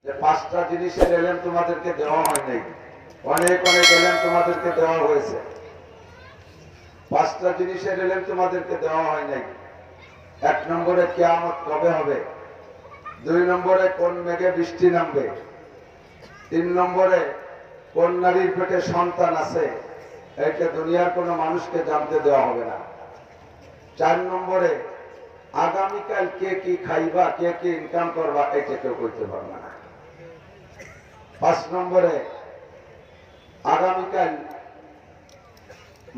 যে পাঁচটা জিনিসের এলেম তোমাদেরকে দেওয়া হয় নাই, অনেক অনেক এলেম তোমাদেরকে দেওয়া হয়েছে। পাঁচটা জিনিসের এলেম তোমাদেরকে দেওয়া হয় নাই। এক নম্বরে কিয়ামত কবে হবে, দুই নম্বরে কোন মেঘে বৃষ্টি নামবে, তিন নম্বরে কোন নারীর পেটে সন্তান আছে, এটা দুনিয়ার কোনো মানুষকে জানতে দেওয়া হবে না। চার নম্বরে আগামীকাল কে কি খাইবা, কে কি ইনকাম করবা, এটা কেউ করতে পারবে না। পাঁচ নম্বরে আগামীকাল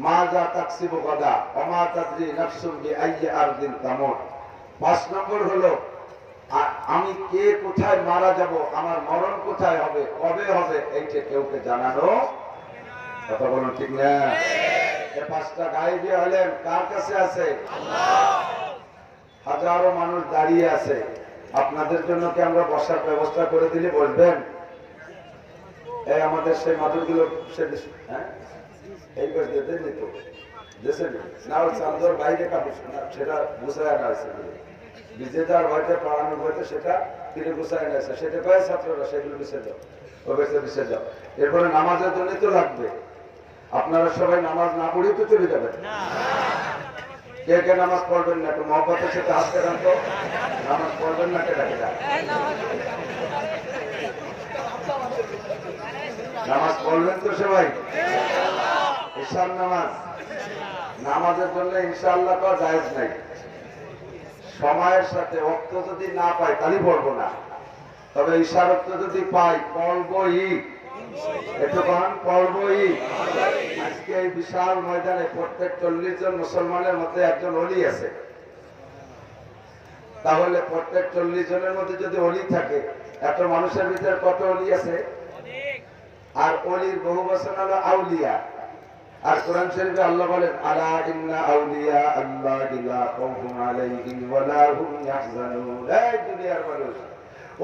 মা যা তাকসিবু গাদা ওমা তাদরি নাফসুন বিআইয়ি আরদিন তামুত। পাঁচ নম্বর হলো আমি কে কোথায় মারা যাব, আমার মরণ কোথায় হবে, কবে হবে, এইটা কেউকে জানানো। কথা বলুন ঠিক না? এই পাঁচটা গায়েবী হলেন কার কাছে আছে? হাজারো মানুষ দাঁড়িয়ে আছে, আপনাদের জন্য কি আমরা বসার ব্যবস্থা করে দিলে বসবেন? এই আমাদের সেই মাদুরগুলো এই করে দিতে নিত দেশে না, ওই চান্দর বাইরে কাপড় সেটা গুছায় আনা হয়েছে, বিজেতার ভয়তে পড়ানোর ভয়তে সেটা ফিরে গুছায় আনা হয়েছে, সেটা কয়ে ছাত্ররা সেগুলো বিষে যাও, ও বেঁচে বিষে যাও। এরপরে নামাজের জন্য তো লাগবে, আপনারা সবাই নামাজ না পড়েই তো চলে যাবেন। কে কে নামাজ পড়বেন না, একটু মহব্বতের সাথে হাত দেখান তো। নামাজ পড়বেন না কে ডাকে? নামাজ পড়বেন তো সবাই? ঈশার নামাজ, নামাজের জন্য ইনশাআল্লাহ তো জায়েজ নাই। সময়ের সাথে অর্থ যদি না পাই তাহলে পড়বো না, তবে ঈশার অর্থ যদি পাই পড়বই, একটু কখন পড়বই। আজকে এই বিশাল ময়দানে প্রত্যেক 40 জন মুসলমানের মধ্যে একজন ওলি আছে, তাহলে প্রত্যেক 40 জনের মধ্যে যদি ওলি থাকে, এত মানুষের ভিতরে কত ওলি আছে? আর ওলির বহু বচন হলো আউলিয়া। আর কোরআন শরীফে আল্লাহ বলেন আলা ইন্না আউলিয়া আল্লাহি লা খাউফুন আলাইহিম ওয়া লা হুম ইয়াহজানুন। এই দুনিয়ার মানুষ,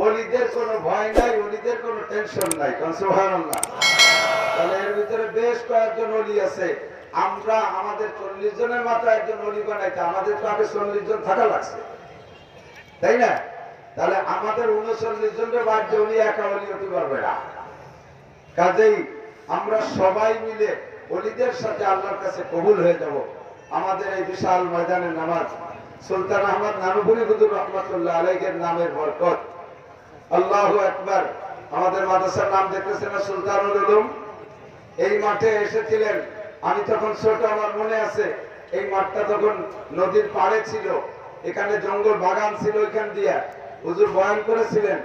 ওলিদের কোনো ভয় নাই, ওলিদের কোনো টেনশন নাই। সুবহানাল্লাহ। তাহলে এর ভিতরে বেশ কয়েকজন ওলি আছে। আমরা আমাদের 40 জনের মাথায় একজন ওলি বানাইতে আমাদের তো আগে 40 জন থাকা লাগছে, তাই না? তাহলে আমাদের 39 জনের বাদ যে উনি একা ওলি হতে পারবে না। কাজেই আমরা সবাই মিলে ওলিদের সাথে আল্লাহর কাছে কবুল হয়ে যাব। আমাদের এই বিশাল ময়দানের নামাজ সুলতান আহমদ নানুপুরি হুজুর রহমাতুল্লাহ আলাইহির নামের বরকত। আল্লাহু আকবার। আমাদের মাদ্রাসার নাম দেখতেছেন না সুলতানুল উলুম। এই মাঠে এসেছিলেন, আমি তখন ছোট, আমার মনে আছে। এই মাঠটা তখন নদীর পাড়ে ছিল, এখানে জঙ্গল বাগান ছিল, ওইখান দিয়ে হুজুর বয়ান করেছিলেন।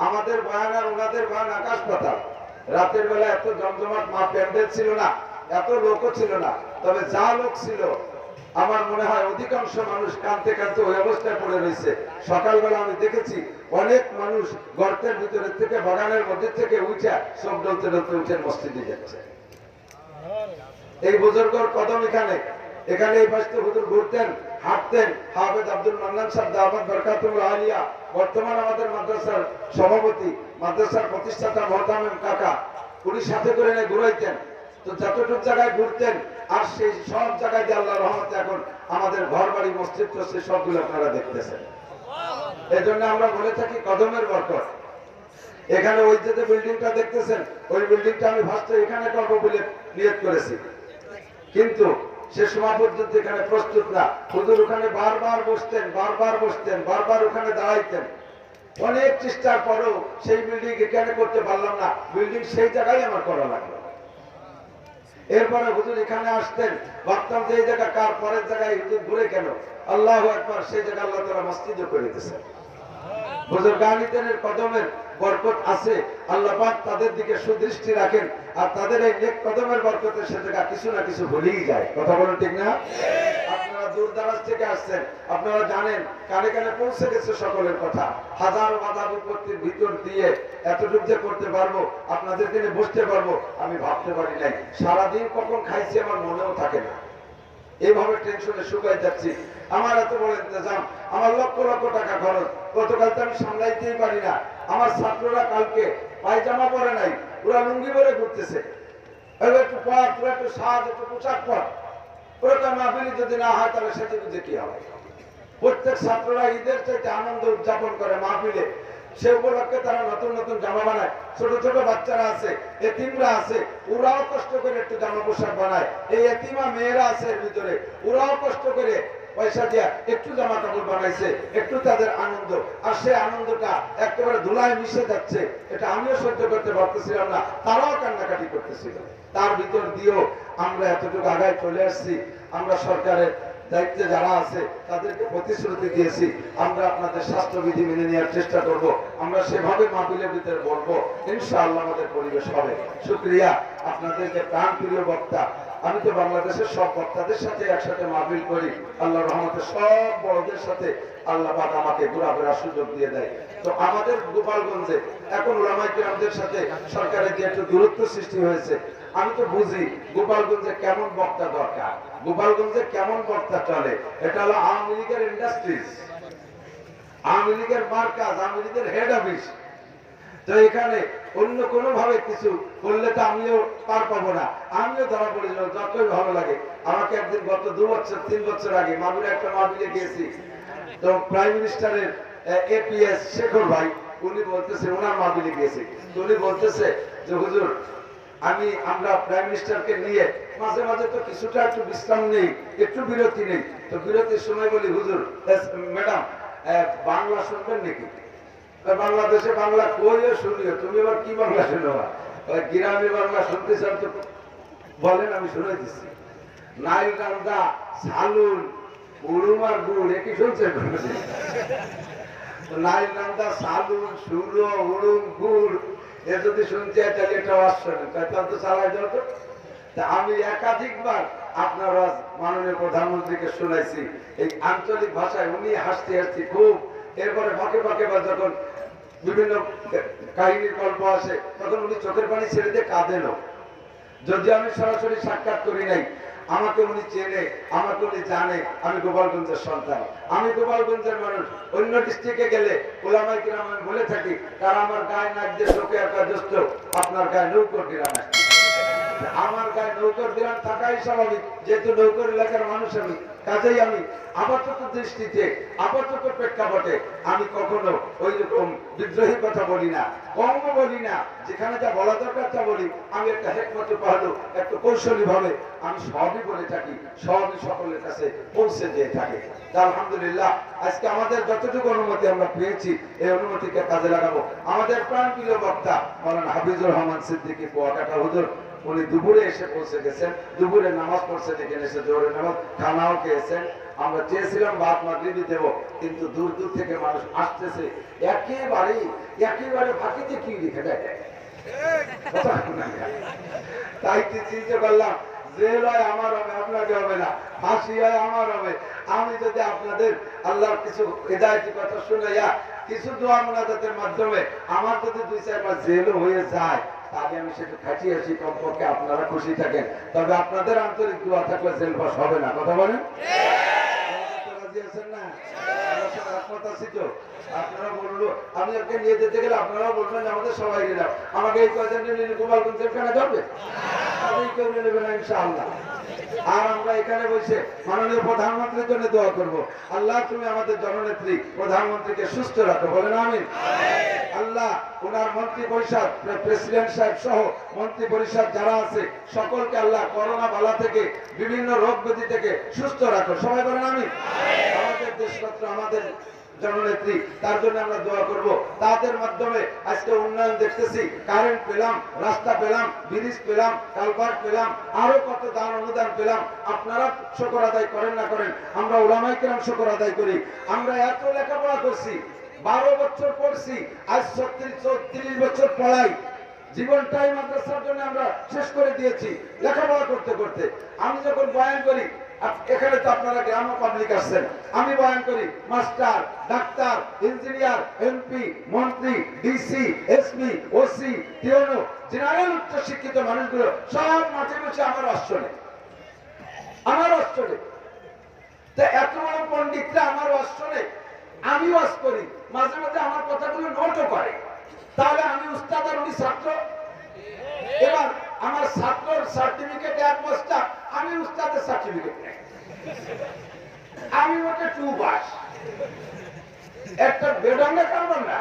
আমাদের বয়ান আর ওনাদের বয়ান আকাশ পাতাল। রাতের বেলা এত জমজমাট মা প্যান্ডেল ছিল না, এত লোকও ছিল না, তবে যা লোক ছিল আমার মনে হয় অধিকাংশ মানুষ কাঁদতে কাঁদতে ওই অবস্থায় পড়ে রয়েছে। সকালবেলা আমি দেখেছি অনেক মানুষ গর্তের ভিতরে থেকে, বাগানের মধ্যে থেকে উঠে সব ডলতে ডলতে উঠে মসজিদে যাচ্ছে। এই বুজুর্গর কদম এখানে, এখানে এই পাশে হুজুর ঘুরতেন, হাঁটতেন। হাফেজ আব্দুল মান্নান সাহেব দাওয়াত বরকাতুল্লাহ আলিয়া, বর্তমান আমাদের মাদ্রাসার সভাপতি, মাদ্রাসার প্রতিষ্ঠাতা মোহতামিম কাকা, উনি সাথে করে নিয়ে ঘুরাইতেন। তো যতটুকু জায়গায় ঘুরতেন, আর সেই সব জায়গায় যে আল্লাহর রহমতে এখন আমাদের ঘর বাড়ি মসজিদ তো সেই সবগুলো আপনারা দেখতেছেন। এই জন্য আমরা বলে থাকি কদমের বরকত। এখানে ওই যে বিল্ডিংটা দেখতেছেন, ওই বিল্ডিংটা আমি ফার্স্টে এখানে করবো বলে নিয়ত করেছি, কিন্তু সে সময় পর্যন্ত এখানে প্রস্তুত না। হুজুর ওখানে বারবার বসতেন, বারবার বসতেন, বারবার ওখানে দাঁড়াইতেন। অনেক চেষ্টার পরেও সেই বিল্ডিং এখানে করতে পারলাম না, বিল্ডিং সেই জায়গায় আমার করা লাগলো। এরপরে হুজুর এখানে আসতেন, ভাবতাম যে এই জায়গা কার, পরের জায়গায় হুজুর ঘুরে কেন। আল্লাহু আকবার, সেই জায়গা আল্লাহ তাআলা মসজিদও করে দিয়েছেন। হুজুর গানিতের কদমের বরকত আছে, আল্লাহ পাক তাদের দিকে সুদৃষ্টি রাখেন, আর তাদের এই নেক কদমের বরকতে সে জায়গা কিছু না কিছু ভুলেই যায়। কথা বলেন ঠিক না? আপনারা দূর দারাজ থেকে আসছেন, আপনারা জানেন, কানে কানে পৌঁছে গেছে সকলের কথা। হাজারো বাধা বিপত্তির ভিতর দিয়ে এতটুকু যে করতে পারবো, আপনাদেরকে নিয়ে বসতে পারবো, আমি ভাবতে পারি নাই। সারাদিন কখন খাইছি আমার মনেও থাকে না, এইভাবে টেনশনে শুকাই যাচ্ছি। আমার এত বড় ইন্তজাম, আমার লক্ষ লক্ষ টাকা খরচ, গতকাল তো আমি সামলাইতেই পারি না। আমার ছাত্ররা কালকে পায়জামা পরে নাই, ওরা লুঙ্গি পরে ঘুরতেছে। একটু পর, তোরা একটু সাজ, একটু পোশাক পর। ওরকম মাহফিলি যদি না হয় তাহলে সেটি বুঝে কি হবে? প্রত্যেক ছাত্ররা ঈদের চাইতে আনন্দ উদযাপন করে মাহফিলে। সে উপলক্ষে তারা নতুন নতুন জামা বানায়। ছোট ছোট বাচ্চারা আছে, এতিমরা আছে, ওরাও কষ্ট করে একটু জামা পোশাক বানায়। এই এতিমা মেয়েরা আছে এর ভিতরে, ওরাও কষ্ট করে পয়সা দিয়া একটু জামা কাপড় বানাইছে, একটু তাদের আনন্দ। আর সে আনন্দটা একেবারে ধুলায় মিশে যাচ্ছে, এটা আমিও সহ্য করতে পারতেছিলাম না, তারাও কান্নাকাটি করতেছিল। তার ভিতর দিয়েও আমরা এতটুকু আগায় চলে আসছি। আমরা সরকারের দায়িত্বে যারা আছে তাদেরকে প্রতিশ্রুতি দিয়েছি, আমরা আপনাদের স্বাস্থ্যবিধি মেনে নেওয়ার চেষ্টা করব। আমরা সেভাবে মাহফিলের ভিতরে বলবো, ইনশাআল্লাহ আমাদের পরিবেশ হবে। শুকরিয়া আপনাদেরকে প্রাণ প্রিয় বক্তা। আমি তো বাংলাদেশের সব বক্তাদের সাথে একসাথে মাহফিল করি, আল্লাহর রহমতে সব বড়দের সাথে আল্লাহ পাক আমাকে ঘোরাফেরার সুযোগ দিয়ে দেয়। তো আমাদের গোপালগঞ্জে এখন ওলামায়ে কেরামদের সাথে সরকারের যে একটু দূরত্ব সৃষ্টি হয়েছে, আমি তো বুঝি গোপালগঞ্জে কেমন বক্তা দরকার, গোপালগঞ্জে কেমন বক্তা চলে। এটা হলো আওয়ামী লীগের ইন্ডাস্ট্রিজ, আওয়ামী লীগের মার্কাজ, আওয়ামী লীগের হেড অফিস। তো এখানে অন্য কোনো ভাবে কিছু করলে তো আমিও পার পাবো না, আমিও ধরা পড়ে যাবো, যতই ভালো লাগে। আমাকে একদিন গত 2 বছর 3 বছর আগে মাগুরে একটা মাহফিলে গিয়েছি, তো প্রাইম মিনিস্টারের এপিএস শেখর ভাই উনি বলতেছে, ওনার মাহফিলে গিয়েছি, তো উনি বলতেছে যে হুজুর আমরা প্রাইম মিনিস্টারকে নিয়ে মাঝে মাঝে তো কিছুটা একটু বিশ্রাম নেই, একটু বিরতি নেই। তো বিরতির সময় বলি, হুজুর ম্যাডাম বাংলা শুনবেন নাকি? বাংলাদেশে বাংলা কইও শুনিও, তুমি আবার কি বাংলা শুনো? গ্রামে বাংলা শুনতে চান তো বলেন, আমি শুনে দিচ্ছি। নাইল রান্দা, সালুন, উড়ুমার গুড়, একই শুনছেন? নাইল রান্দা, সালুন, সুরো, উড়ুম, গুড়, এ যদি শুনতে তাহলে এটা অশ্বনে তাহলে তো চালাই দাও তো। আমি একাধিকবার আপনার মাননীয় প্রধানমন্ত্রীকে শুনাইছি এই আঞ্চলিক ভাষায়, উনি হাসতে হাসতে খুব। এরপরে ফাঁকে ফাঁকে বা যখন বিভিন্ন কাহিনীর গল্প আসে তখন উনি চোখের পানি ছেড়ে দিয়ে কাঁদেনও। যদি আমি সরাসরি সাক্ষাৎ করি নাই, আমাকে উনি চেনে, আমাকে উনি জানে আমি গোপালগঞ্জের সন্তান, আমি গোপালগঞ্জের মানুষ। অন্য ডিস্ট্রিক্টে গেলে ওলামায়ে কিরাম আমি বলে থাকি, কারণ আমার গায়ে নাক দিয়ে শোকে একা দোস্ত, আপনার গায়ে নৌকর গ্রাম। আমার গায়ে নৌকর গ্রাম থাকাই স্বাভাবিক, যেহেতু নৌকর এলাকার মানুষ আমি। কাজেই আমি আপাতত দৃষ্টিতে, আপাতত প্রেক্ষাপটে আমি কখনো ওই রকম বিদ্রোহী কথা বলি না, কমও বলি না। যেখানে যা বলা দরকার তা বলি। আমি একটা হেকমত পাহলু, একটা কৌশলী ভাবে আমি সবই বলে থাকি, সবই সকলের কাছে পৌঁছে দিয়ে থাকে। আলহামদুলিল্লাহ, আজকে আমাদের যতটুকু অনুমতি আমরা পেয়েছি, এই অনুমতিকে কাজে লাগাবো। আমাদের প্রাণপ্রিয় বক্তা মাওলানা হাফিজুর রহমান সিদ্দিকী কুয়াকাটা হুজুর, উনি দুপুরে এসে পৌঁছে গেছেন, দুপুরে নামাজ পড়ছেন, এখানে এসে জোহরের নামাজ, খানাও খেয়েছেন। আমরা চেয়েছিলাম ভাত মাগরিবি দেব, কিন্তু দূর দূর থেকে মানুষ আসতেছে, একেবারে ফাঁকিতে কি লিখে দেয়। তাই কি চিন্তা করলাম, জেল হয় আমার হবে, আপনাকে হবে না, ফাঁসি হয় আমার হবে। আমি যদি আপনাদের আল্লাহর কিছু হিদায়াতি কথা শুনাইয়া কিছু দোয়া মুনাজাতের মাধ্যমে আমার যদি 2-4 মাস জেলও হয়ে যায়, তাহলে আমি সেটা খাটিয়ে আসি, কমপক্ষে আপনারা খুশি থাকেন। তবে আপনাদের আন্তরিক দোয়া থাকলে জেল পাস হবে না, কথা বলেন? রাজি আছেন না? একমত আছি তো? আপনারা বললো আমি ওকে নিয়ে যেতে গেলে আপনারাও বলবেন আমাদের সবাই নিলাম, আমাকে এই কয়জন নিয়ে গোপালগঞ্জ জেলখানা যাবে, তাদের কেউ নিয়ে নেবে না ইনশাআল্লাহ। আর আমরা এখানে বসে মাননীয় প্রধানমন্ত্রীর জন্য দোয়া করব, আল্লাহ তুমি আমাদের জননেত্রী প্রধানমন্ত্রীকে সুস্থ রাখো, বলেন আমিন। আল্লাহ ওনার মন্ত্রী পরিষদ, প্রেসিডেন্ট সাহেব সহ মন্ত্রী পরিষদ যারা আছে সকলকে আল্লাহ করোনা বালা থেকে, বিভিন্ন রোগ ব্যাধি থেকে সুস্থ রাখো, সবাই বলেন আমিন। আমাদের দেশরত্ন, আমাদের জননেত্রী, তার জন্য আমরা দোয়া করব। তাদের মাধ্যমে আজকে উন্নয়ন দেখতেছি, কারেন্ট পেলাম, রাস্তা পেলাম, ব্রিজ পেলাম, কালভার্ট পেলাম, আরো কত দান অনুদান পেলাম। আপনারা শুকর আদায় করেন না করেন, আমরা উলামায়ে কেরাম শুকর আদায় করি। আমরা এত লেখাপড়া করছি, 12 বছর পড়ছি, আজ 34 বছর পড়াই, জীবনটাই মাদ্রাসার জন্য আমরা শেষ করে দিয়েছি লেখাপড়া করতে করতে। আমি যখন বয়ান করি, এখানে তো আপনারা গ্রাম পাবলিক আসছেন, আমি বয়ান করি মাস্টার, ডাক্তার, ইঞ্জিনিয়ার, এমপি, মন্ত্রী, ডিসি, এসপি, ওসি, টিওনো, জেনারেল উচ্চ শিক্ষিত মানুষগুলো সব মাঠে বসে আমার অশ্বনে, আমার অশ্বনে। তো এত বড় পণ্ডিতরা আমার অশ্বনে, আমি ওয়াজ করি, মাঝে মাঝে আমার কথাগুলো নোটও করে। তাহলে আমি উস্তাদ আর উনি ছাত্র। এবার আমার ছাত্রর সার্টিফিকেট 1 বস্তা, আমি উস্তাদের সার্টিফিকেট নেই, আমি ওকে 2 পাস। একটা বেডঙ্গা কারণ না,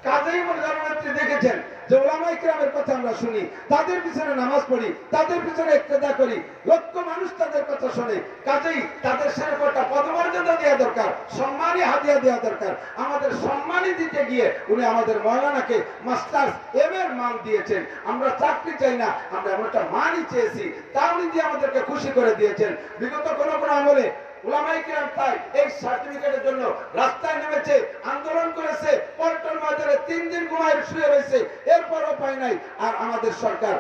কাজেই জননেত্রী দেখেছেন যে ওলামায়ে কেরামের কথা আমরা শুনি, তাদের পিছনে নামাজ পড়ি, তাদের পিছনে ইক্তেদা করি, লক্ষ মানুষ তাদের কথা শোনে। কাজেই তাদের সেরকম একটা পদমর্যাদা দেওয়া দরকার, সম্মানী হাদিয়া দেওয়া দরকার। আমাদের সম্মানী দিতে গিয়ে উনি আমাদের মৌলানাকে মাস্টার্স এম এর মান দিয়েছেন। আমরা চাকরি চাই না, আমরা এমন একটা মানই চেয়েছি, তা উনি দিয়ে আমাদেরকে খুশি করে দিয়েছেন। বিগত কোন কোন আমলে ওলামায়ে কেরাম তাই এই সার্টিফিকেটের জন্য রাস্তায় নেমেছে, আন্দোলন করেছে, পল্টন বাজারে 3 দিন ঘুমায় শুয়ে রয়েছে, এরপরও পায় নাই। আর আমাদের সরকার,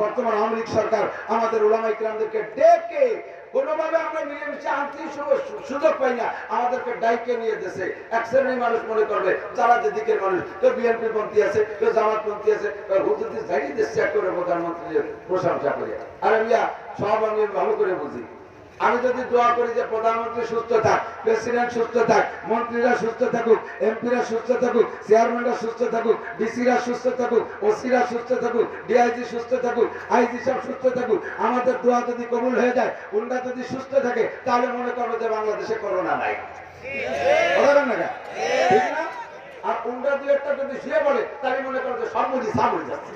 বর্তমান আওয়ামী লীগ সরকার আমাদের ওলামায়ে কেরামদেরকে ডেকে কোনোভাবে আমরা মিলেমিশে আনতে সুযোগ পাই না, আমাদেরকে ডাইকে নিয়ে দেশে এক শ্রেণীর মানুষ মনে করবে যারা যে দিকের মানুষ, কেউ বিএনপি পন্থী আছে, কেউ জামাত পন্থী আছে, হুজুরদের ঝাড়ি দেশে করে প্রধানমন্ত্রীর প্রশংসা করি। আর সব আমি ভালো করে বুঝি। আমি যদি দোয়া করি যে প্রধানমন্ত্রী সুস্থ থাক, প্রেসিডেন্ট সুস্থ থাক, মন্ত্রীরা সুস্থ থাকুক, এমপিরা সুস্থ থাকুক, চেয়ারম্যানরা সুস্থ থাকুক, ডিসিরা সুস্থ থাকুক, ওসিরা সুস্থ থাকুক, ডিআইজি সুস্থ থাকুক, আইজি সব সুস্থ থাকুক, আমাদের দোয়া যদি কবুল হয়ে যায়, উনরা যদি সুস্থ থাকে, তাহলে মনে করবো যে বাংলাদেশে করোনা নাই। ঠিক না? আর উনরা দু একটা যদি শুয়ে পড়ে, তাহলে মনে করবো যে সর্বদি সামনে যাচ্ছে,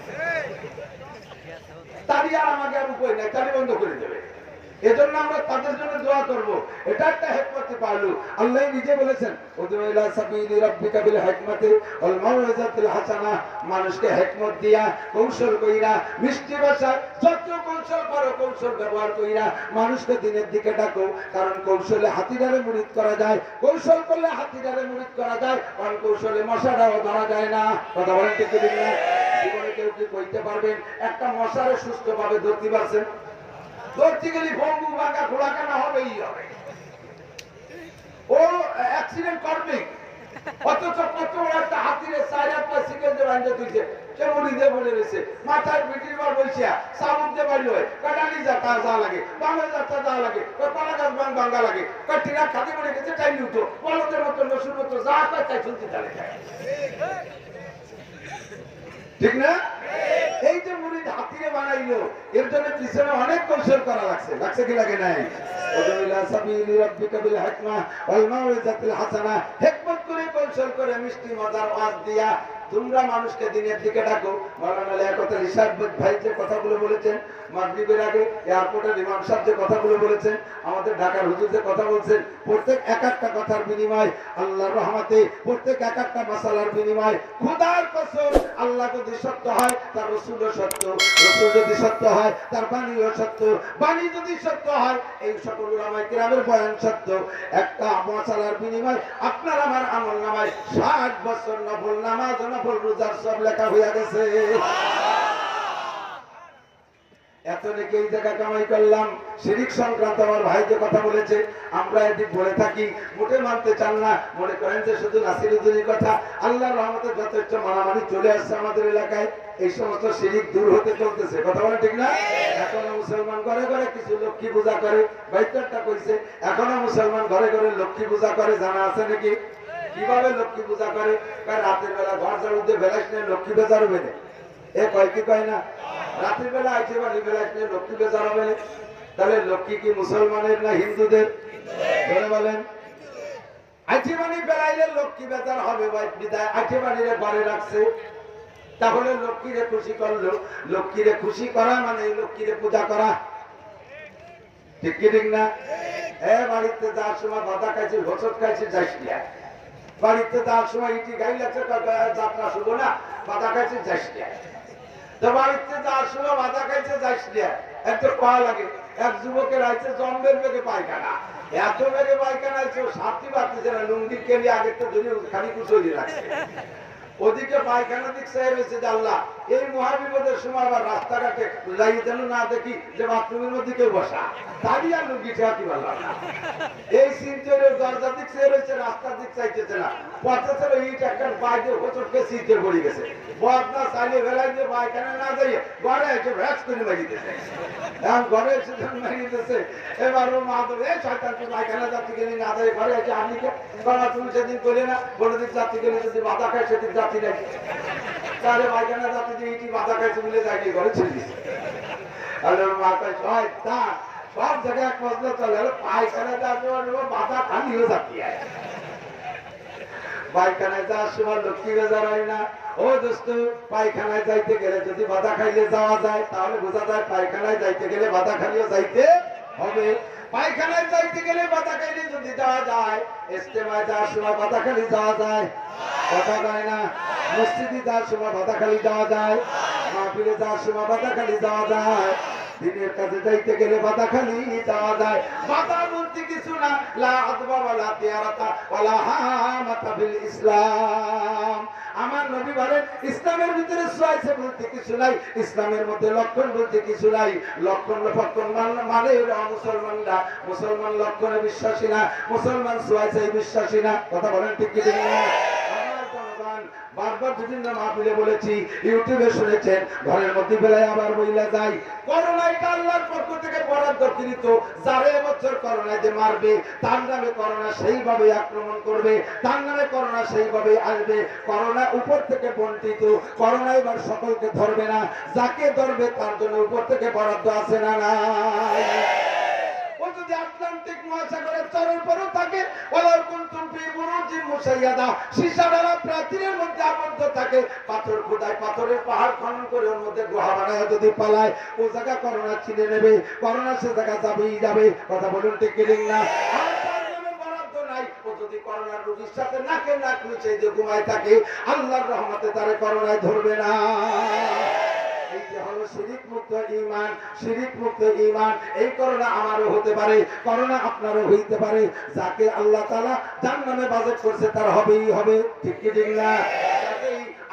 তারই আর আমাকে আর উপায় নাই, তাহলে বন্ধ করে দেবে। এজন্য আমরা তাদের জন্য দোয়া করব। এটা একটা হিকমতে পালু। আল্লাহ নিজে বলেছেন, উদু ইলা সাবিলি রাব্বিকা বিল হিকমাতি ওয়াল মাউইজাতিল হাসানাহ, মানুষকে হিকমত দিয়া, কৌশল কইরা, মিষ্টি ভাষা যত কৌশল করো, কৌশল ব্যবহার কইরা মানুষকে দিনের দিকে ডাকো। কারণ কৌশলে হাতিটারে মুরিদ করা যায়, কৌশল করলে হাতিটারে মুরিদ করা যায়, কারণ কৌশলে মশাটাও ধরা যায় না। কথা বলেন ঠিক কি না? জীবনে কেউ কি কইতে পারবেন একটা মশারে সুস্থভাবে ধরতে পারছেন? ধরতে গেলে ভঙ্গু ভাঙা খোলাকানা হবেই হবে, ও অ্যাক্সিডেন্ট করবে। অথচ কত বড় একটা হাতিরে চার একটা সিকেন্ডে বাঁধে তুলছে, সে মুড়িতে পড়ে রয়েছে, মাথায় পিটির বার বসিয়া সাবুকতে বাড়ি হয়, কাটালি যাতা যা লাগে, বাংলা যাত্রা যা লাগে, কলা গাছ ভাঙ্গা লাগে, টিরা খাতে পড়ে গেছে, টাইম উঠো, বলদের মতো লসুর মতো যা পায় তাই শুনতে চালে যায়। ঠিক না? এই যে মুরিদ হাতিরে বানাইলো, এর জন্য পিছনে অনেক কৌশল করা লাগছে, লাগছে কি লাগে নাই? হিকমত করে, কৌশল করে, মিষ্টি মজার ওয়াজ দিয়া তোমরা মানুষকে দিনের দিকে ডাকো। মাওলানা লিয়াকত আলী সাহেব ভাই যে কথাগুলো বলেছেন, মাগরিবের আগে এয়ারপোর্টের ইমাম সাহেব যে কথাগুলো বলেছেন, আমাদের ঢাকার হুজুর যে কথা বলছেন, প্রত্যেক এক একটা কথার বিনিময় আল্লাহর রহমতে, প্রত্যেক এক একটা মাসালার বিনিময় খোদার কসম, আল্লাহ যদি সত্য হয় তার রাসূলও সত্য, রাসূল যদি সত্য হয় তার বাণীও সত্য, বাণী যদি সত্য হয় এই সকল উলামায়ে কেরামের বয়ান সত্য। একটা মাসালার বিনিময় আপনার আমার আমলনামায় 60 বছর নফল নামাজ, নফল রোজার সব লেখা হয়ে গেছে। এত নাকি এই জায়গা কামাই করলাম। শিরিক সংক্রান্ত আমার ভাই যে কথা বলেছে, আমরা এদিক বলে থাকি, মোটে মানতে চান না, মনে করেন যে শুধু নাসিরুদ্দিনের কথা। আল্লাহর রহমতে যথেষ্ট মানামানি চলে আসছে আমাদের এলাকায়, এই সমস্ত শিরিক দূর হতে চলতেছে। কথা বলে ঠিক না? এখনো মুসলমান ঘরে ঘরে কিছু লক্ষ্মী পূজা করে, বাইরটা কইছে, এখনো মুসলমান ঘরে ঘরে লক্ষ্মী পূজা করে, জানা আছে নাকি? কিভাবে লক্ষ্মী পূজা করে? রাতের বেলা ঘর ঝাড়ু দিয়ে বেলাস নিয়ে লক্ষ্মী বেজার হবে না, এ কয় কি কয় না? রাতের বেলা আইছে বাড়ি বেলাস নিয়ে লক্ষ্মী বেজার হবে না। তাহলে লক্ষ্মী কি মুসলমানের না হিন্দুদের? ধরে বলেন। আইছে বাড়ি বেলাইলে লক্ষ্মী বেজার হবে, বিদায় আইছে বাড়িরে ঘরে রাখছে, তাহলে লক্ষ্মীরে খুশি করলো। লক্ষ্মীরে খুশি করা মানে লক্ষ্মীরে পূজা করা, ঠিক কি ঠিক না? বাড়িতে যাওয়ার সময় বাধা খাইছে, হোঁচট খাইছে, যাইস না। বাড়িতে যাওয়ার সময় ইটি গাই লাগছে, যাত্রা শুধু না, বাধা খাইছে, যাইস না। তো বাড়িতে যাওয়ার সময় বাধা খাইছে, যাইস না, একটা পাওয়া লাগে। এক যুবকের আইছে জম্বের বেগে পায়খানা, এত বেগে পায়খানা আছে, সাথী পাচ্ছে না, লুঙ্গির কেলি আগের তো ধরে খালি কুচলি রাখছে। ওদিকে পায়খানা দিক চাই রয়েছে যে আল্লাহ এই মহাবিপদের সময় আবার রাস্তাঘাটে যাই যেন না দেখি যে বাথরুমের মধ্যে কেউ বসা, দাঁড়িয়ে আর লুঙ্গি ঠেকাতে পারলাম না। এই সিনচের দরজার দিক চেয়ে রয়েছে, রাস্তার দিক চাইতেছে না, পথে ছিল ইট একটা বাইরে হোঁচটকে সিটে পড়ে গেছে। বদনা চালিয়ে বেলায় যে পায়খানা না যাইয়ে ঘরে এসে ভ্যাক্স করে মারিতেছে, এখন ঘরে এসে মারিতেছে। এবার ওর মা ধরে এই শয়তান তুই পায়খানা যাত্রী গেলি না যাই ঘরে এসে আমি বাবা তুমি সেদিন করলে না, কোনো দিক যাত্রী গেলে যদি বাধা খায় সেদিন যাত্রী নাকি, তাহলে পায়খানা যাত্রী যে ইটি বাধা খাইছে বলে যাইনি ঘরে ছিল। আর ওর মা কয় শয়তান সব জায়গায় এক মজলা চলে, পায়খানা যাত্রী বাধা খালি হয়ে যাত্রী। পায়খানায় যাওয়ার সময় লক্ষ্মী বেজার হয় না। ও দোস্ত, পায়খানায় যাইতে গেলে যদি বাধা খাইলে যাওয়া যায়, তাহলে বোঝা যায় পায়খানায় যাইতে গেলে বাধা খাইলেও যাইতে হবে। পায়খানায় যাইতে গেলে বাধা খাইলে যদি যাওয়া যায়, ইজতেমায় যাওয়ার সময় বাধা খালি যাওয়া যায়, কথা যায় না। মসজিদে যাওয়ার সময় বাধা খালি যাওয়া যায়, মাহফিলে যাওয়ার সময় বাধা খালি যাওয়া যায়, দিনের কাছে যাইতে গেলে বাধা খালি যাওয়া যায়। বাধা বলতে কিছু না, লা আদবা ওয়ালা তিয়ারাতা ওয়ালা হামাতা বিল ইসলাম। আমার নবী বলেন ইসলামের ভিতরে সোয়াইছে বলতে কিছু নাই, ইসলামের মধ্যে লক্ষণ বলতে কিছু নাই। লক্ষণ লক্ষণ মানে মুসলমানরা, মুসলমান লক্ষণে বিশ্বাসী না, মুসলমান সোয়াইছে বিশ্বাসী না। কথা বলেন ঠিক কি ঠিক না? বারবার বিভিন্ন মাহফিলে বলেছি, ইউটিউবে শুনেছেন, ঘরের মধ্যে বেলায় আবার বইলা যাই, করোনায় আল্লাহর পক্ষ থেকে বরাদ্দকৃত, যারা এবছর করোনায় যে মারবে তার নামে করোনা সেইভাবে আক্রমণ করবে, তার নামে করোনা সেইভাবে আসবে। করোনা উপর থেকে বঞ্চিত, করোনা এবার সকলকে ধরবে না, যাকে ধরবে তার জন্য উপর থেকে বরাদ্দ আছে না নাই? ও যদি আটলান্টিক মহাসাগরের চরের পরেও থাকে, প্রাচীরের মধ্যে আবদ্ধ থাকে, পাথর খোদায় পাথরের পাহাড় খনন করে ওর মধ্যে গুহা বানায় যদি পালায়, ও জায়গা করোনা চিনে নেবে, করোনা সে জায়গা যাবেই যাবে। কথা বলুন ঠিক কি ঠিক না? যদি করোনার রোগীর সাথে নাকে নাক মিশে যে ঘুমায় থাকে, আল্লাহর রহমতে তারে করোনায় ধরবে না। এই যে হলো শিরিক মুক্ত ঈমান, শিরিক মুক্ত ঈমান। এই করোনা আমারও হতে পারে, করোনা আপনারও হইতে পারে। যাকে আল্লাহ তাআলা জাহান্নামে বাজেট করছে তার হবেই হবে, ঠিক কি ঠিক না?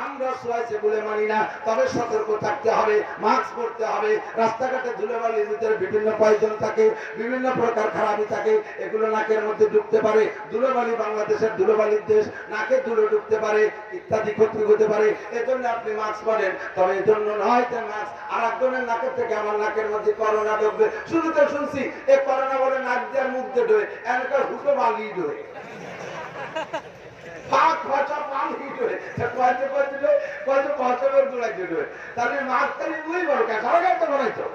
আমরা সোয়াইছে বলে মানি না, তবে সতর্ক থাকতে হবে, মাস্ক পরতে হবে। রাস্তাঘাটে ধুলোবালির ভিতরে বিভিন্ন পয়জন থাকে, বিভিন্ন প্রকার খারাপি থাকে, এগুলো নাকের মধ্যে ঢুকতে পারে। ধুলোবালি বাংলাদেশের ধুলোবালির দেশ, নাকে ধুলো ঢুকতে পারে, ইত্যাদি ক্ষতি হতে পারে। এজন্য আপনি মাস্ক পরেন, তবে এজন্য নয় যে মাস্ক আর একজনের নাকের থেকে আমার নাকের মধ্যে করোনা ঢুকবে। শুরুতে শুনছি এই করোনা বলে নাক দিয়ে মুখ দিয়ে ঢোয়, এনকার হুটো বালি ঢোয়, পাক ভাষা পাল হিট হয়ে কয়েছে কয়েছে কয়েছে বছরের দূরে ঢোয়। তাহলে মাস্ক খালি ওই বড় কাছাকাছি বানাইতো,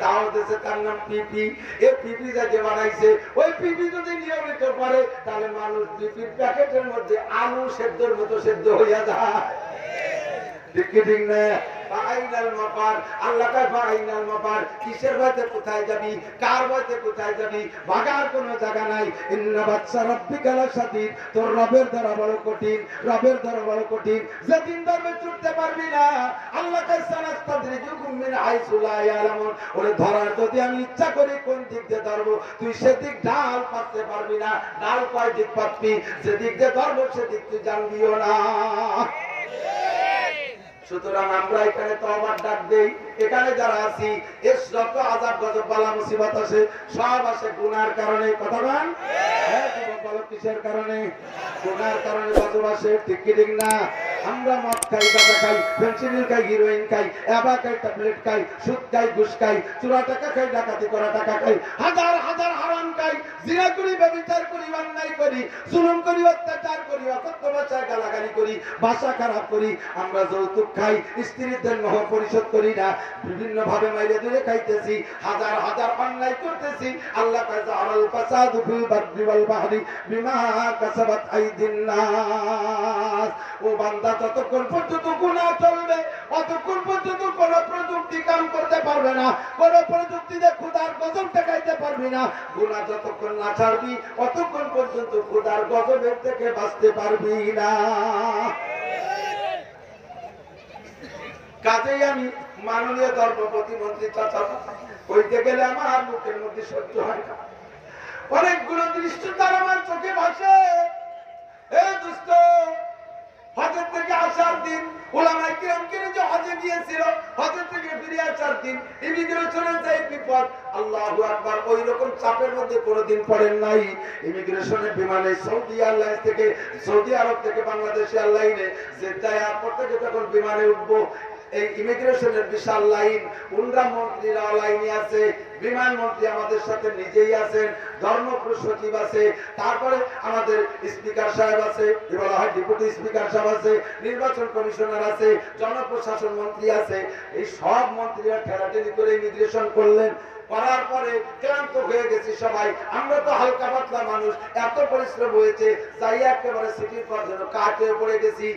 তাও দেশে তার নাম পিপি। এই পিপি যাকে বানাইছে, ওই পিপি যদি নিয়মিত করে তাহলে মানুষ পিপির প্যাকেটের মধ্যে আলু সেদ্ধর মতো সেদ্ধ হইয়া যায়, ঠিক কি ঠিক না? কিসের ভয়তে কোথায় যাবি, কার ভয়তে কোথায় যাবি, ভাগার কোনো জায়গা নাই। ইন্না বাদশা রাব্বিকা লাশাদীদ, তোর রবের দ্বারা বড় কঠিন, রবের দ্বারা বড় কঠিন। যেদিন ধরবে ছুটতে পারবি না, আল্লাহ সানাস্তাদরিজুকুম মিন হাইসু লা ইয়ালামুন, ওরে ধরার যদি আমি ইচ্ছা করি কোন দিক দিয়ে ধরবো, তুই সেদিক ডাল পাততে পারবি না। ডাল কয় দিক পাতবি, যেদিক দিয়ে ধরবো সেদিক তুই জানবিও না। সুতরাং আমরা এখানে তওবার ডাক দেই। এখানে যারা আছি, এর যত আযাব গজব বালা মুসিবত আছে সব আছে গুনার কারণে। কথা বলেন, হ্যাঁ যুবক বলো কিসের কারণে? গুনার কারণে গজব আসে, ঠিক কি ঠিক না? আমরা মদ খাই, গাঁজা খাই, ফেনসিডিল খাই, হিরোইন খাই, অ্যাবা খাই, ট্যাবলেট খাই, সুদ খাই, ঘুষ খাই, চোরা টাকা খাই, ডাকাতি করা টাকা খাই, হাজার হাজার হারাম খাই, জিনা করি, ব্যভিচার করি, অন্যায় করি, জুলুম করি, অত্যাচার করি, অকথ্য ভাষায় গালাগালি করি, ভাষা খারাপ করি। আমরা যৌতুক খাই, স্ত্রীদের মোহ পরিশোধ করি না, বিভিন্ন ভাবে মাইরে ধরে খাইতেছি, হাজার হাজার অন্যায় করতেছি। আল্লাহ কাযা আল ফাসাদু ফিল বাররি ওয়াল বাহরি বিমা কাসাবাত আইদিন নাস। ও বান্দা, যতক্ষণ পর্যন্ত গুনাহ চলবে ততক্ষণ পর্যন্ত কোন প্রযুক্তি কাম করতে পারবে না, কোন প্রযুক্তি দিয়ে খোদার গজব ঠেকাইতে পারবি না। গুনাহ যতক্ষণ না ছাড়বি ততক্ষণ পর্যন্ত খোদার গজবের থেকে বাঁচতে পারবি না। কাজেই আমি মাননীয় ধর্ম প্রতিমন্ত্রী চাচা কইতে গেলে আমার মুখের মধ্যে সহ্য হয় না। অনেকগুলো দৃশ্য তার আমার চোখে ভাসে। এই দুষ্ট হজের থেকে আসার দিন উলামায়ে কিরামকে যে হজে গিয়েছিল, হজের থেকে ফিরে আসার দিন ইমিগ্রেশনের যে বিপদ, আল্লাহু আকবার, ওই রকম চাপের মধ্যে কোনোদিন পড়েন নাই। ইমিগ্রেশনের বিমানে সৌদি এয়ারলাইন্স থেকে, সৌদি আরব থেকে বাংলাদেশ এয়ারলাইনে জেদ্দা এয়ারপোর্ট থেকে যখন বিমানে উঠবো, এই ইমিগ্রেশনের বিশাল লাইন, উমরা মন্ত্রীরা লাইনে আছে, বিমান মন্ত্রী আমাদের সাথে নিজেই আছেন, ধর্ম সচিব আছে, তারপরে আমাদের স্পিকার সাহেব আছে, বলা হয় ডেপুটি স্পিকার সাহেব আছে, নির্বাচন কমিশনার আছে, জনপ্রশাসন মন্ত্রী আছে। এই সব মন্ত্রীরা ঠেলাঠেলি করে ইমিগ্রেশন করলেন। করার পরে ক্লান্ত হয়ে গেছি সবাই, আমরা তো হালকা পাতলা মানুষ, এত পরিশ্রম হয়েছে, তাই একেবারে সিটির পর যেন কাটে পড়ে গেছি।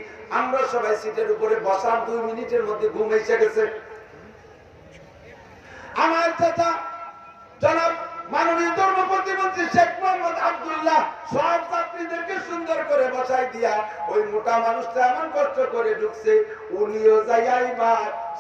আমরা সবাই সিটের উপরে বসার 2 মিনিটের মধ্যে ঘুম এসে গেছে। আমার চাচা জনাব মাননীয় ধর্ম প্রতিমন্ত্রী শেখ মোহাম্মদ আব্দুল্লাহ সব যাত্রীদেরকে সুন্দর করে বসাই দিয়া ওই মোটা মানুষটা এমন কষ্ট করে ঢুকছে, উনিও যাই বা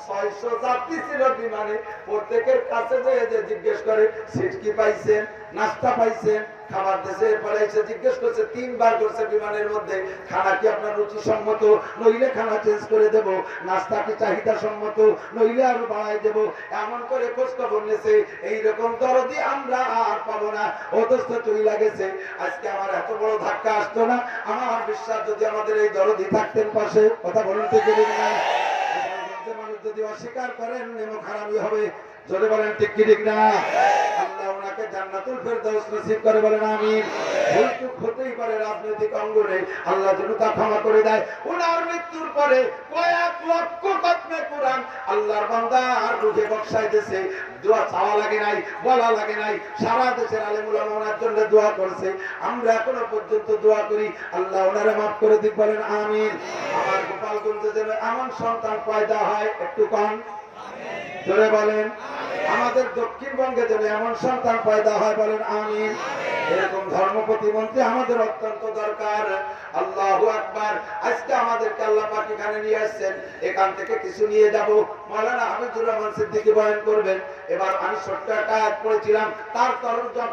600 যাত্রী ছিল বিমানে, প্রত্যেকের কাছে যে জিজ্ঞেস করে সিট কি পাইছেন, নাস্তা পাইছেন, খাবার দেশে। এরপরে এসে জিজ্ঞেস করছে, 3 বার করছে বিমানের মধ্যে, খানা কি আপনার রুচি সম্মত, নইলে খানা চেঞ্জ করে দেব, নাস্তা কি চাহিদা সম্মত, নইলে আরো বাড়াই দেব। এমন করে খোঁজ খবর নিয়েছে। এইরকম দরদি আমরা আর পাবো না, অথচ চইলা গেছে। আজকে আমার এত বড় ধাক্কা আসতো না। আমার বিশ্বাস যদি আমাদের এই দরদি থাকতেন পাশে, কথা বলুন তো গেলেন না, মানুষ যদি অস্বীকার করেন নেমো খারাপই হবে। জোরে বলেন ঠিক কি ঠিক না? আল্লাহ ওনাকে জান্নাতুল ফেরদাউস নসিব করে, বলেন আমিন। ভুলচুক হতেই পারে রাজনৈতিক অঙ্গনে, আল্লাহ যেন তা ক্ষমা করে দেয়। ওনার মৃত্যুর পরে কয়েক লক্ষ খতমে কোরআন আল্লাহর বান্দা আর রুহে বক্সায় দিয়েছে। দোয়া চাওয়া লাগে নাই, বলা লাগে নাই, সারা দেশের আলেম উলামা ওনার জন্য দোয়া করেছে। আমরা এখনো পর্যন্ত দোয়া করি, আল্লাহ ওনারে মাফ করে দিক, বলেন আমিন। আমার গোপালগঞ্জে যেন এমন সন্তান পয়দা হয়, একটু কম জোরে বলেন। আমাদের দক্ষিণবঙ্গে যেন এমন সন্তান পয়দা হয়, বলেন আমিন। এরকম ধর্ম প্রতিমন্ত্রী আমাদের অত্যন্ত দরকার। আল্লাহু আকবার। আজকে আমাদেরকে আল্লাহ পাক এখানে নিয়ে আসছেন, এখান থেকে কিছু নিয়ে যাব। মাওলানা হামিদুর রহমান সিদ্দিকী বয়ান করবেন। এবার আমি ছোট্ট একটা আয়াত পড়েছিলাম, তার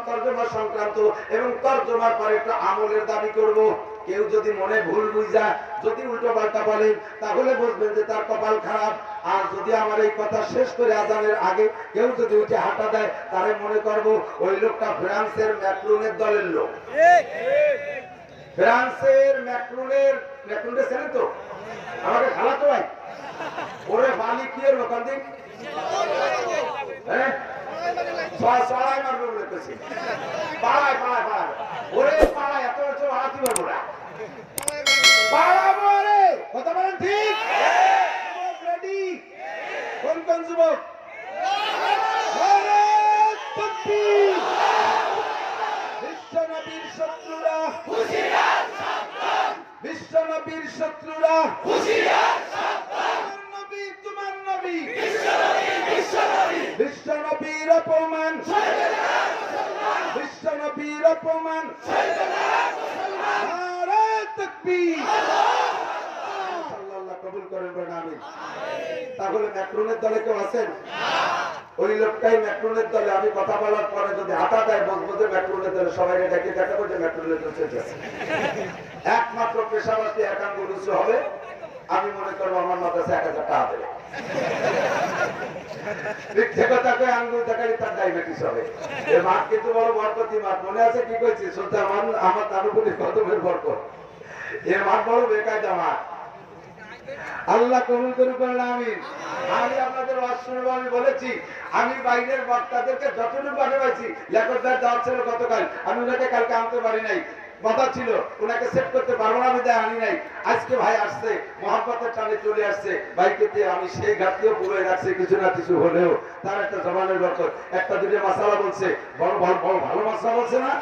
তর্জমা সংক্রান্ত এবং তর্জমার পরে একটু আমলের দাবি করব। কেউ যদি মনে ভুল বুঝা যদি উল্টো পাল্টা বলেন, তাহলে বুঝবেন যে তার কপাল খারাপ। আর যদি আমার এই কথা শেষ করে আজানের আগে কেউ যদি উঠে হাঁটা দেয়, তাহলে মনে করব ওই লোকটা ফ্রান্সের ম্যাক্রনের দলের লোক। ফ্রান্সের ম্যাক্রনের ছিলেন তো, আমাকে খালাতো ভাই, ওরে বালি কি এর ওখান দিন ছড়াই মারবে বলে কেছি, পাড়ায় পাড়ায় পাড়ায়, ওরে পাড়ায় এত বছর হাতি মারবো না, পাড়াবো। আরে কথা বলেন ঠিক? রেডি? কোন কোন যুবক? বিশ্ব নবীর শত্রুরা হুঁশিয়ার সাবধান, বিশ্ব নবীর শত্রুরা হুঁশিয়ার সাবধান, নবী তোমার নবী বিশ্ব নবী, বিশ্ব নবী, বিশ্ব নবীর অপমান, বিশ্ব নবীর অপমান, নারে তাকবীর, আল্লাহ কবুল করেন, বলেন আমিন। তাহলে ম্যাক্রনের দলে কেউ আছেন? ওই লোকটাই ম্যাক্রনের দলে। আমি কথা বলার পরে যদি হাঁটা দেয়, বলবো যে ম্যাক্রনের দলে সবাইকে ডেকে দেখাবো যে ম্যাক্রনের দল চেয়েছে। একমাত্র পেশাবাসী একাঙ্গ রুচি হবে। আমি মনে করবো আমার মাদ্রাসা 1000 টাকা দেবে। মিথ্যে কথা কয়ে আঙ্গুল দেখালে তার ডায়াবেটিস হবে। এ মাঠ কিন্তু বড় বরকতি মাঠ, মনে আছে কি কইছি? শুনতে আমার তারুপুরি কদমের বরকত। এ মাঠ বড় বেকায়দা মাঠ। আল্লাহ কবুল করুক, বলেন আমিন। আমি আপনাদের ওয়াজ শুনবো, আমি বলেছি আমি বাইরের বক্তাদেরকে যতটুকু পাঠাইছি, লেখকদের দেওয়া ছিল গতকাল, আমি ওনাকে কালকে আনতে পারি নাই, কথা ছিল ওনাকে সেট করতে পারবো না, আমি আনি নাই। আজকে ভাই আসছে, মহাব্বতের টানে চলে আসছে, ভাইকে দিয়ে আমি সেই ঘাটতিও পুরো রাখছি, কিছু না কিছু হলেও তার একটা জবানের বরকত। একটা দুটো মাসালা বলছে, বড় ভালো মাসালা বলছে না,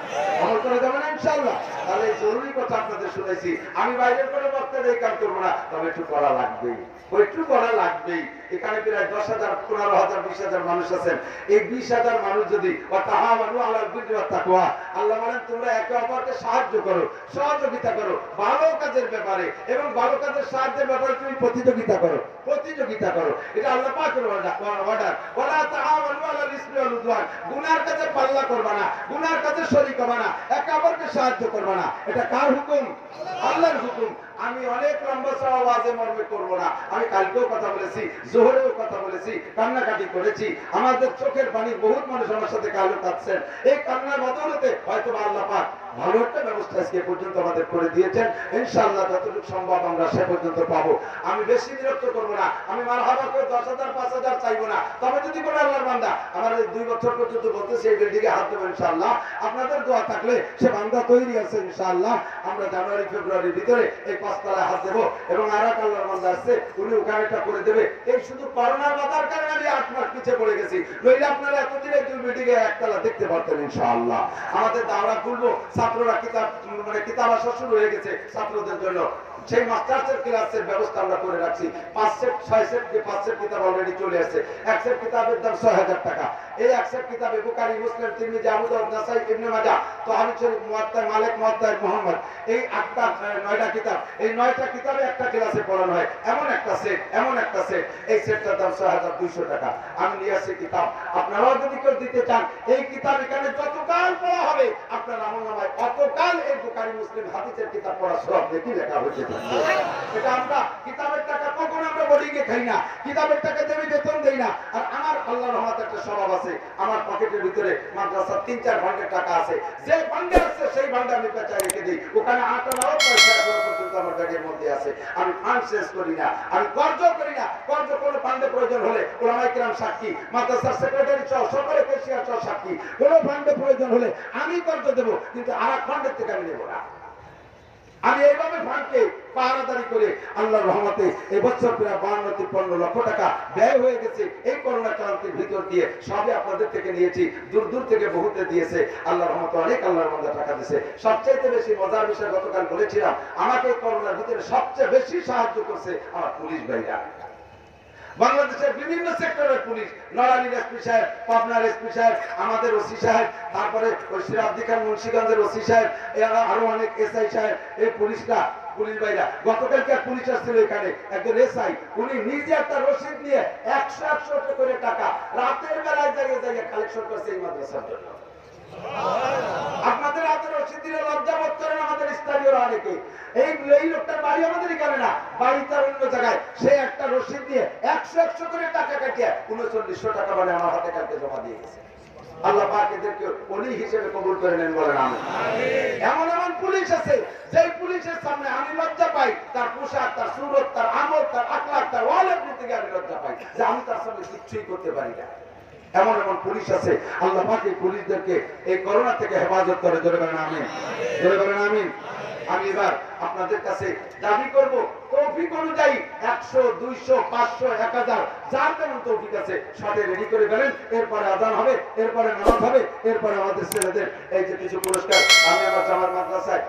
আমল করে যাবেন ইনশাআল্লাহ। তাহলে এই জরুরি কথা আপনাদের শুনেছি। আমি বাইরের কোনো বক্তাদের কাজ করবো না, তবে একটু করা লাগবেই, একটু করা লাগবেই। এখানে প্রায় 10,000, 15,000, 20,000 মানুষ আছেন। এই 20,000 মানুষ যদি আল্লাহ বলেন তোমরা একে অপরকে সাহায্য করো, সহযোগিতা করো ভালো কাজের ব্যাপারে, এবং ভালো কাজের সাহায্যের ব্যাপারে তুমি প্রতিযোগিতা করো, এটা আল্লাহ পাকের অর্ডার। ওয়ালা তাআওয়ানু আলাল ইসমি ওয়াল উদওয়ান, গুনার কাজে পাল্লা করবা না, গুনার কাজে শরীক হবা না, একে অপরকে সাহায্য করবা না। এটা কার হুকুম? আল্লাহর হুকুম। আমি অনেক লম্বা চওড়া ওয়াজে মর্মে করবো না। আমি কালকেও কথা বলেছি, জোহরেও কথা বলেছি, কান্নাকাটি করেছি। আমাদের চোখের পানি বহুত মানুষ আমার সাথে কালো কাঁদছেন। এই কান্নার বদলতে হয়তো আল্লাহ পাক ভালো একটা ব্যবস্থা আজকে পর্যন্ত আমাদের করে দিয়েছেন। ইনশাআল্লাহ যতটুকু সম্ভব আমরা সে পর্যন্ত পাবো। আমি বেশি বিরক্ত করবো না, আমি মারহাবা করে 10,000 5,000 চাইবো না। তবে যদি কোনো আল্লাহর বান্দা আমার 2 বছর পর্যন্ত বলতেছে এই বিল্ডিং এ হাত দেবো ইনশাআল্লাহ, আপনাদের দোয়া থাকলে সে বান্দা তৈরি আছে ইনশাআল্লাহ। আমরা জানুয়ারি ফেব্রুয়ারির ভিতরে এই 5 তলায় হাত দেবো এবং আর এক আল্লাহর বান্দা আসছে উনি ওখানেটা করে দেবে। এই শুধু করোনার বাধার কারণে আমি 8 মাস পিছিয়ে পড়ে গেছি, নইলে আপনারা এতদিন এই 2 বিল্ডিং এ একতলা দেখতে পারতেন ইনশাআল্লাহ। আমাদের দাওরা খুলবো, ছাত্ররা কিতাব আসা শুরু হয়ে গেছে ছাত্রদের জন্য। সেই মাস্টার্সের ক্লাসের ব্যবস্থা আমরা করে রাখছি। 5 সেট 6 সেট 5 সেট কিতাব অলরেডি চলে আসছে। এক সেট কিতাবের দাম 6000 টাকা। এই এক সেট কিতাবে বুখারী, মুসলিম, তিরমিজি, আবু দাউদ, নাসাই, ইবনে মাজাহ, তাহরির শরীফ, মুয়াত্তা, মালিক, মুয়াত্তা মুহাম্মদ, এই 9টা কিতাব, এই 9টা কিতাবে একটা ক্লাসে পড়ানো হয়। এমন একটা সেট, এই সেটটার দাম 6200 টাকা। আমি নিয়ে আসছি কিতাব, আপনারাও যদি কেউ দিতে চান এই কিতাব এখানে যতকাল পড়া হবে আপনার আমলনামায় অতকাল এই বুখারী, মুসলিম, হাদিসের কিতাব পড়া সব দেখি লেখা হয়েছে। এটা আমরা কিতাবের টাকা কখনো আমরা বোর্ডিংয়ে খাই না, কিতাবের টাকা দেবে বেতন দেই না। আর আমার আল্লাহর রহমতে একটা স্বভাব আছে, আমার পকেটের ভিতরে মাদ্রাসার 3-4 ভান্ডের টাকা আছে। যে ভান্ডে আছে সেই ভান্ডে আমি পেঁচায় রেখে দিই। ওখানে 8 আনাও পয়সা এখনো পর্যন্ত আমার ব্যাগের মধ্যে আছে। আমি ফান্ড শেষ করি না, আমি কর্জ করি না। কর্জ কোনো ফান্ডে প্রয়োজন হলে উলামায়ে কিরাম সাক্ষী, মাদ্রাসার সেক্রেটারি সহ সকলে কেশিয়ার সহ সাক্ষী। কোনো ফান্ডে প্রয়োজন হলে আমি কর্জ দেবো, কিন্তু আরেক ফান্ডের থেকে আমি নেব না। আমি এইভাবে ফান্ডকে পাহারাদারি করে আল্লাহর রহমতে এই বছর প্রায় 52-53 লক্ষ টাকা ব্যয় হয়ে গেছে এই করোনা ক্রান্তির ভিতর দিয়ে। সবই আপনাদের থেকে নিয়েছি, দূর দূর থেকে বহুতে দিয়েছে। আল্লাহর রহমতে অনেক আল্লাহর বান্দা টাকা দিয়েছে। সবচেয়ে বেশি মজার বিষয় গতকাল বলেছিলাম, আমাকে করোনার ভিতরে সবচেয়ে বেশি সাহায্য করছে আমার পুলিশ ভাইরা। বাংলাদেশের বিভিন্ন সেক্টরের পুলিশ, নড়াইল এসপি সাহেব, পাবনার এসপি সাহেব, আমাদের ওসি সাহেব, তারপরে সিরাজদি খান মুন্সিগঞ্জের ওসি সাহেব, এরা আরো অনেক এসআই সাহেব, এই পুলিশ ভাইরা। গতকালকে পুলিশ আসছিল এখানে, একজন এসআই, উনি নিজে একটা রসিদ নিয়ে 100 করে টাকা রাতের বেলায় জায়গায় কালেকশন করছে এই মাদ্রাসার জন্য। আপনাদের হাতের রসিদ দিলে লজ্জা বোধ করেন আমাদের স্থানীয়রা অনেকে। এই লোকটার বাড়ি আমাদের এখানে না, বাড়ি তার অন্য জায়গায়। সে একটা রসিদ দিয়ে 100 করে টাকা কাটিয়ে 3900 টাকা মানে আমার হাতে কালকে জমা দিয়ে গেছে। আল্লাহ পাক এদেরকে ওলি হিসেবে কবুল করে নেন, বলেন আমিন। এমন এমন পুলিশ আছে যেই পুলিশের সামনে আমি লজ্জা পাই, তার পোশাক, তার সুরত, তার আমল, তার আখলাক, তার ওয়ালের থেকে আমি লজ্জা পাই যে আমি তার সামনে কিচ্ছুই করতে পারি না। এমন এমন পুলিশ আছে। আল্লাহ পাক এই পুলিশদেরকে এই করোনা থেকে হেফাজত করে, জোরে বলেন আমিন, জোরে বলেন আমিন। আমি এবার আপনাদের কাছে দাবি করব, তৌফিক অনুযায়ী 100, 200, 500, 1000 যার যেমন তৌফিক আছে সাথে রেডি করে ফেলেন। এরপরে আযান হবে, এরপরে নামাজ হবে, এরপরে আমাদের ছেলেদের এই যে কিছু পুরস্কার আমি আমার জামার মাদ্রাসায়